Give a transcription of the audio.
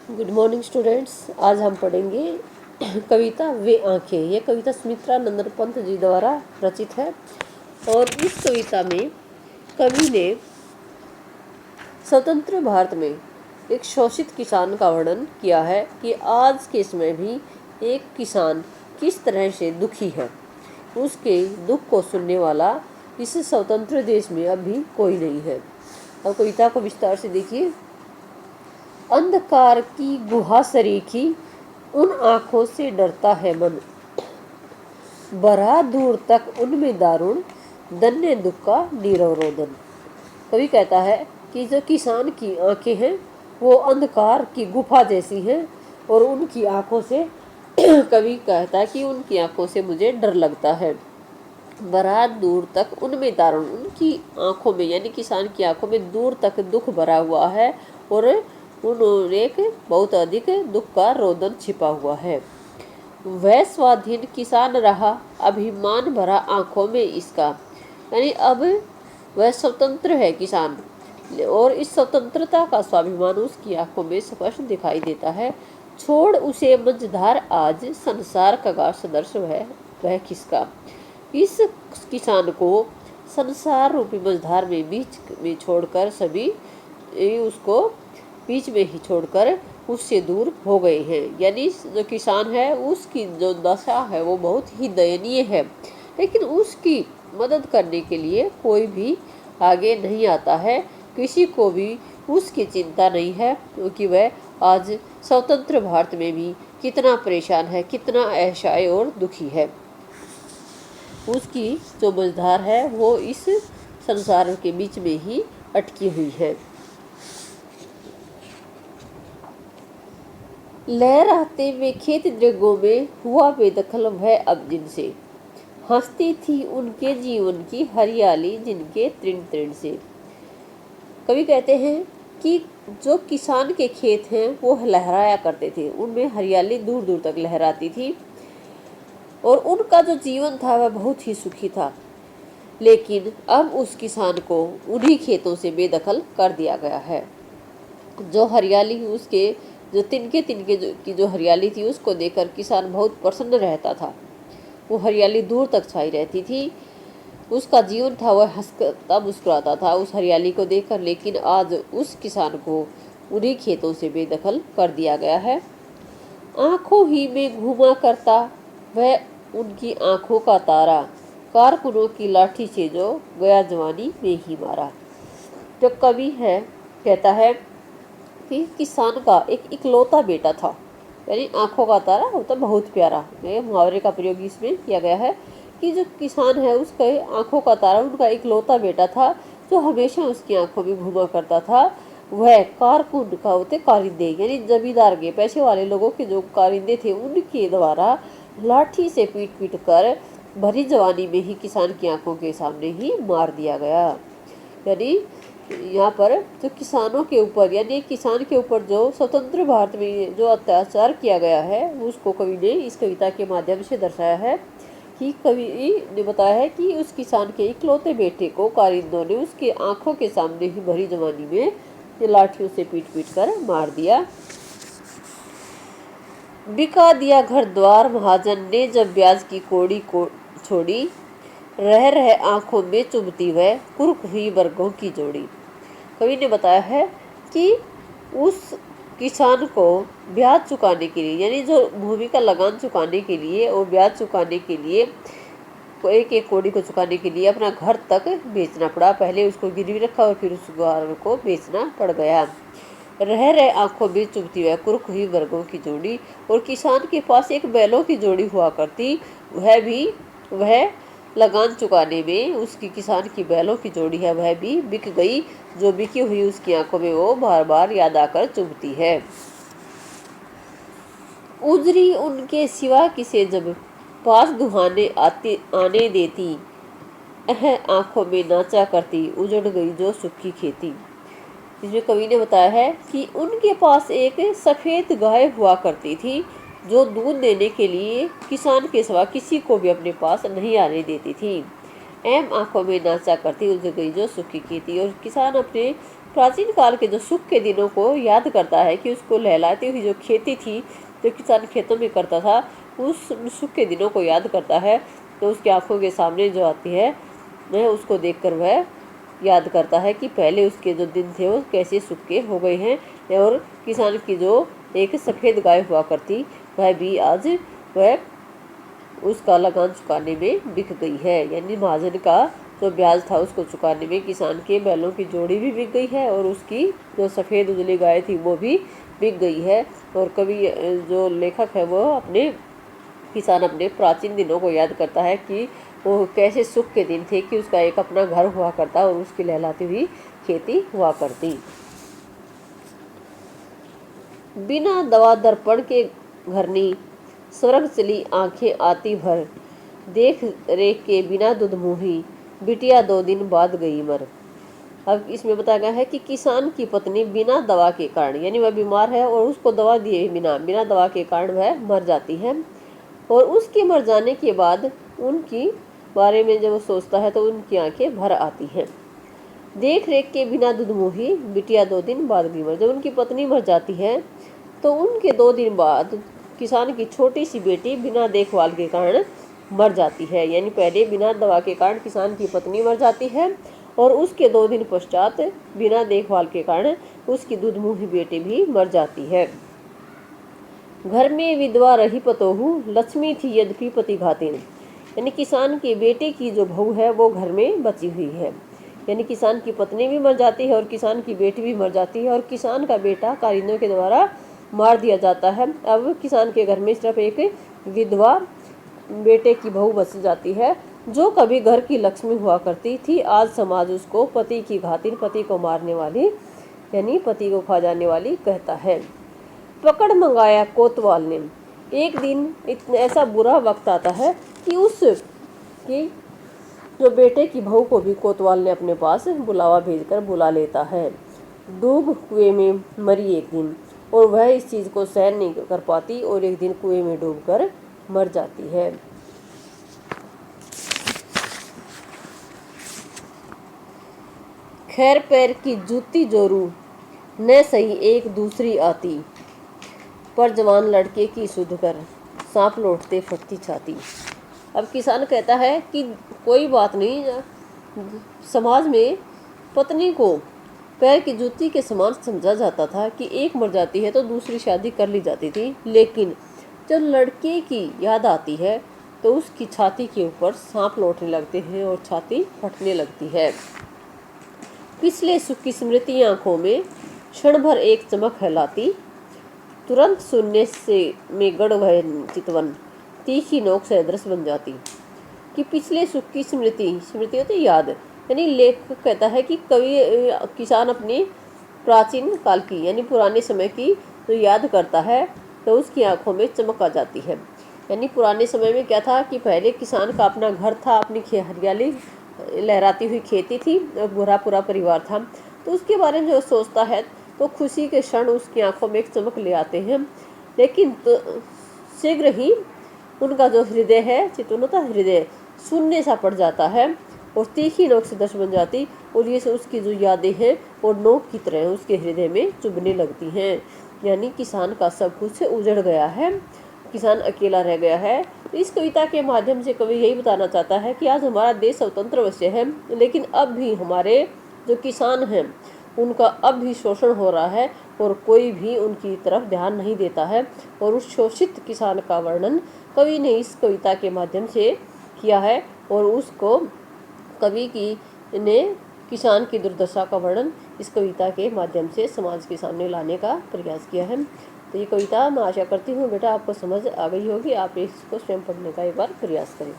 Good morning students. आज हम पढ़ेंगे कविता वे आंखें। यह कविता सुमित्रा नंदन पंत जी द्वारा रचित है और इस कविता में कवि ने स्वतंत्र भारत में एक शोषित किसान का वर्णन किया है कि आज के समय भी एक किसान किस तरह से दुखी है। उसके दुख को सुनने वाला इस स्वतंत्र देश में अब भी कोई नहीं है। अब कविता को विस्तार से देखिए। अंधकार की गुहा सरीखी उन आंखों से डरता है मन, बड़ा दूर तक उनमें दारुण दन्य दुख का नीरव रोदन। कवि कहता है कि जो किसान की आंखें हैं वो अंधकार की गुफा जैसी हैं और उनकी आंखों से कवि कहता है कि उनकी आंखों से मुझे डर लगता है। बड़ा दूर तक उनमें दारुण, उनकी आंखों में यानी किसान की आंखों में दूर तक दुख भरा हुआ है और उन्होंने एक बहुत अधिक दुख का रोदन छिपा हुआ है। वह स्वाधीन किसान रहा अभिमान भरा आंखों में इसका, यानी अब वह स्वतंत्र है किसान और इस स्वतंत्रता का स्वाभिमान उसकी आंखों में स्पष्ट दिखाई देता है। छोड़ उसे मझधार आज संसार का सदर्श वह किसका। इस किसान को संसार रूपी मझधार में बीच में छोड़कर सभी उसको बीच में ही छोड़कर उससे दूर हो गए हैं। यानी जो किसान है उसकी जो दशा है वो बहुत ही दयनीय है, लेकिन उसकी मदद करने के लिए कोई भी आगे नहीं आता है। किसी को भी उसकी चिंता नहीं है क्योंकि वह आज स्वतंत्र भारत में भी कितना परेशान है, कितना असहाय और दुखी है। उसकी जो मझधार है वो इस संसार के बीच में ही अटकी हुई है। लहराते में खेत दृगों में हुआ बेदखल वह अब जिनसे, हंसती थी उनके जीवन की हरियाली जिनके तृण तृण से। कवि कहते हैं कि जो किसान के खेत हैं वो लहराया करते थे, उनमें हरियाली दूर दूर तक लहराती थी और उनका जो जीवन था वह बहुत ही सुखी था। लेकिन अब उस किसान को उन्हीं खेतों से बेदखल कर दिया गया है। जो हरियाली उसके जो तिनके तिनके की जो हरियाली थी उसको देखकर किसान बहुत प्रसन्न रहता था। वो हरियाली दूर तक छाई रहती थी, उसका जीवन था वह हंसता मुस्कुराता था उस हरियाली को देखकर। लेकिन आज उस किसान को उन्हीं खेतों से बेदखल कर दिया गया है। आंखों ही में घूमा करता वह उनकी आंखों का तारा, कारकुनों की लाठी से जो गया जवानी में ही मारा। जो कवि है कहता है कि किसान का एक इकलौता बेटा था, यानी आंखों का तारा होता बहुत प्यारा। ये मुहावरे का प्रयोग इसमें किया गया है कि जो किसान है उसके आंखों का तारा उनका इकलौता बेटा था जो हमेशा उसकी आंखों में घुमा करता था। वह कारकुन का होते कारिंदे, यानी जमींदार के पैसे वाले लोगों के जो कारिंदे थे उनके द्वारा लाठी से पीट पीट कर भरी जवानी में ही किसान की आंखों के सामने ही मार दिया गया। यानी यहाँ पर जो किसानों के ऊपर यानी किसान के ऊपर जो स्वतंत्र भारत में जो अत्याचार किया गया है उसको कवि ने इस कविता के माध्यम से दर्शाया है। कि कवि ने बताया है कि उस किसान के इकलौते बेटे को कारिंदों ने उसके आंखों के सामने ही भरी जवानी में लाठियों से पीट पीट कर मार दिया। बिका दिया घर द्वार महाजन ने जब ब्याज की कौड़ी को छोड़ी, रह रहे आंखों में चुभती वह कुर्क हुई वर्गों की जोड़ी। कवि ने बताया है कि उस किसान को ब्याज चुकाने के लिए यानी जो भूमि का लगान चुकाने के लिए और ब्याज चुकाने के लिए एक एक कौड़ी को चुकाने के लिए अपना घर तक बेचना पड़ा। पहले उसको गिरवी रखा और फिर उस घर को बेचना पड़ गया। रह रहे आंखों में चुभती वह कुर्क हुई वर्गों की जोड़ी। और किसान के पास एक बैलों की जोड़ी हुआ करती, वह लगान चुकाने में उसकी किसान की बैलों की जोड़ी है वह भी बिक गई। जो बिकी हुई उसकी आंखों में वो बार बार याद आकर चुभती है। उजरी उनके सिवा किसे जब पास दुहाने आने देती, आंखों में नाचा करती उजड़ गई जो सुखी खेती। इसमें कवि ने बताया है कि उनके पास एक सफेद गाय हुआ करती थी जो दूध देने के लिए किसान के सिवा किसी को भी अपने पास नहीं आने देती थी। आंखों में नाचा करती उजड़ गई जो सुखी खेती। और किसान अपने प्राचीन काल के जो सुख के दिनों को याद करता है कि उसको लहलाती हुई जो खेती थी, जो किसान खेतों में करता था, उस सुख के दिनों को याद करता है। तो उसकी आंखों के सामने जो आती है, वह उसको देखकर वह याद करता है कि पहले उसके जो दिन थे वो कैसे सुख के हो गए हैं, और किसान की जो एक सफ़ेद गाय हुआ करती, वह भी आज वह उसका लगान चुकाने में बिक गई है। यानी महाजन का जो ब्याज था उसको चुकाने में किसान के बैलों की जोड़ी भी बिक गई है, और उसकी जो सफ़ेद उजली गाय थी वो भी बिक गई है। और कवि जो लेखक है वो किसान अपने प्राचीन दिनों को याद करता है कि वो कैसे सुख के दिन थे कि उसका एक अपना घर हुआ करता और उसकी लहलाती हुई खेती हुआ करती। बिना दवा दर्पण के घरनी, स्वर्ग चली आंखें आती भर, देख रेख के बिना दूध मुही, बिटिया 2 दिन बाद गई मर। अब इसमें बताया गया है कि किसान की पत्नी बिना दवा के कारण, यानी वह बीमार है और उसको दवा दिए बिना दवा के कारण वह मर जाती है, और उसके मर जाने के बाद उनकी बारे में जब वो सोचता है तो उनकी आंखें भर आती हैं। देख रेख के बिना दूध मुही, बिटिया 2 दिन बाद गई मर। जब उनकी पत्नी मर जाती है तो उनके 2 दिन बाद किसान की छोटी सी बेटी बिना देखभाल के कारण मर जाती है। यानी पहले बिना दवा के कारण किसान की पत्नी मर जाती है, और उसके 2 दिन पश्चात बिना देखभाल के कारण उसकी दूधमुही बेटी भी मर जाती है। घर में विधवा रही पतोहू, लक्ष्मी थी यद्यपि पति घातिन। यानी किसान की बेटे की जो बहू है वो घर में बची हुई है। यानी किसान की पत्नी भी मर जाती है और किसान की बेटी भी मर जाती है, और किसान का बेटा कारिंदों के द्वारा मार दिया जाता है। अब किसान के घर में सिर्फ एक विधवा बेटे की बहू बच जाती है, जो कभी घर की लक्ष्मी हुआ करती थी। आज समाज उसको पति की घातिन, पति को मारने वाली, यानी पति को खा जाने वाली कहता है। पकड़ मंगाया कोतवाल ने। एक दिन इतना ऐसा बुरा वक्त आता है कि जो बेटे की बहू को भी कोतवाल ने अपने पास बुलावा भेजकर बुला लेता है। डूब कुएं में मरी एक दिन, और वह इस चीज़ को सहन नहीं कर पाती और एक दिन कुएं में डूबकर मर जाती है। खैर पैर की जूती जोरू, न सही एक दूसरी आती, पर जवान लड़के की सुध कर, सांप लौटते फटती छाती। अब किसान कहता है कि कोई बात नहीं, समाज में पत्नी को पैर की जूती के समान समझा जाता था कि एक मर जाती है तो दूसरी शादी कर ली जाती थी, लेकिन जब लड़के की याद आती है तो उसकी छाती के ऊपर सांप लौटने लगते हैं और छाती फटने लगती है। पिछले सुख की स्मृति आंखों में क्षण भर एक चमक हिलाती, तुरंत सुनने से में गड़ गए चितवन, तीखी नोक से दृश्य बन जाती। कि पिछले सुख की स्मृति होती याद, यानी लेखक कहता है कि किसान अपनी प्राचीन काल की यानी पुराने समय की जो याद करता है तो उसकी आंखों में चमक आ जाती है। यानी पुराने समय में क्या था कि पहले किसान का अपना घर था, अपनी हरियाली लहराती हुई खेती थी और पूरा परिवार था, तो उसके बारे में जो सोचता है तो खुशी के क्षण उसकी आंखों में एक चमक ले आते हैं। लेकिन तो शीघ्र ही उनका जो हृदय है, चितवनता हृदय शून्य सा पड़ जाता है और तीखी नोक से दश बन जाती, और ये उसकी जो यादें हैं और नोक की तरह उसके हृदय में चुभने लगती हैं। यानी किसान का सब कुछ उजड़ गया है, किसान अकेला रह गया है। तो इस कविता के माध्यम से कवि यही बताना चाहता है कि आज हमारा देश स्वतंत्र अवश्य है, लेकिन अब भी हमारे जो किसान हैं उनका अब भी शोषण हो रहा है और कोई भी उनकी तरफ ध्यान नहीं देता है। और उस शोषित किसान का वर्णन कवि ने इस कविता के माध्यम से किया है, और उसको कवि की ने किसान की दुर्दशा का वर्णन इस कविता के माध्यम से समाज के सामने लाने का प्रयास किया है। तो ये कविता मैं आशा करती हूँ बेटा आपको समझ आ गई होगी, आप इसको स्वयं पढ़ने का एक बार प्रयास करें।